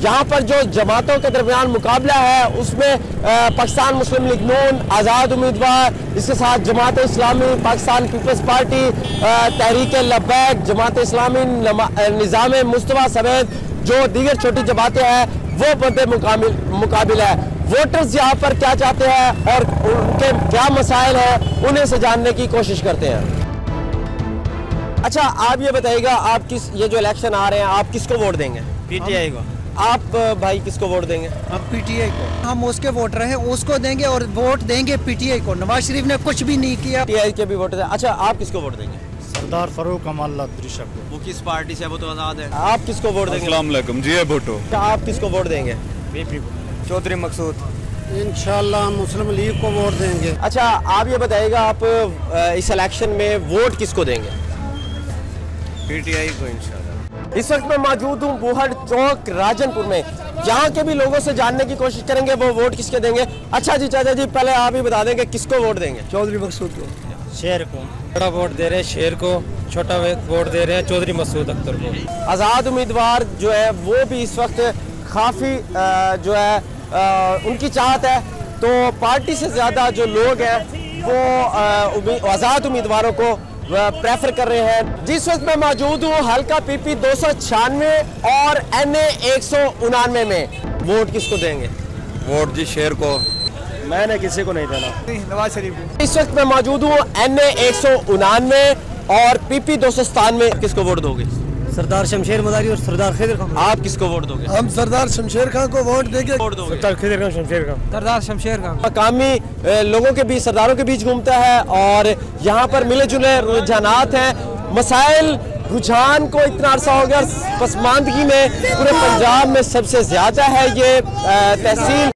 यहाँ पर जो जमातों के दरमियान मुकाबला है उसमें पाकिस्तान मुस्लिम लीग नून आज़ाद उम्मीदवार, इसके साथ जमात इस्लामी, पाकिस्तान पीपल्स पार्टी, तहरीक लब्बैक, जमात इस्लामी, निज़ाम मुस्तफ़ा समेत जो दीगर छोटी जमातें हैं वो बड़े मुकाबिल है। वोटर्स यहाँ पर क्या चाहते हैं और उनके क्या मसाइल हैं उन्हें से जानने की कोशिश करते हैं। अच्छा, आप ये बताइएगा, आप ये जो इलेक्शन आ रहे हैं आप किसको वोट देंगे? पीटीआई को। आप भाई किसको वोट देंगे? हम पीटीआई को। हम उसके वोटर हैं, उसको देंगे और वोट देंगे पीटीआई को। नवाज शरीफ ने कुछ भी नहीं किया। पीटीआई के भी वोटर हैं। अच्छा, आप किसको वोट देंगे? सरदार फरूक अमाल दृश्य को। वो किस पार्टी से? वो तो आजाद है। आप किसको वोट देंगे? अस्सलाम वालेकुम जी, भुट्टो। आप किसको वोट देंगे? चौधरी मकसूद। इंशाल्लाह मुस्लिम लीग को वोट देंगे। अच्छा, आप ये बताइएगा, आप इस इलेक्शन में वोट किसको देंगे? पीटीआई को इंशाल्लाह। इस वक्त मैं मौजूद हूँ बूहड़ चौक राजनपुर में। यहाँ के भी लोगों से जानने की कोशिश करेंगे वो वोट किसके देंगे। अच्छा जी, चाचा जी, पहले आप ही बता देंगे किसको वोट देंगे? चौधरी मकसूद को। शेर को बड़ा वोट दे रहे हैं, शेर को छोटा वोट दे रहे हैं चौधरी मकसूद अख्तर को। आज़ाद उम्मीदवार जो है वो भी इस वक्त काफ़ी जो है उनकी चाहत है, तो पार्टी से ज़्यादा जो लोग हैं वो आज़ाद उम्मीदवारों को प्रेफर कर रहे हैं। जिस वक्त मैं मौजूद हूँ हल्का पीपी 296 और NA 199 में। वोट किसको देंगे? वोट जी शेर को। मैंने किसी को नहीं देना। नवाज शरीफ को। इस वक्त मैं मौजूद हूँ NA 199 और PP 297। किसको वोट दोगे? सरदार शमशेर मदारी और सरदार खिदर खान। आप किसको वोट दोगे? हम सरदार शमशेर खान को वोट देंगे। वोट दोगे? सरदार खिदर खान, शमशेर खान। सरदार शमशेर खान। मकामी लोगों के बीच, सरदारों के बीच घूमता है और यहाँ पर मिले जुले रुझानात हैं। मसाइल रुझान को इतना अरसा हो गया, पसमानदगी में पूरे पंजाब में सबसे ज्यादा है ये तहसील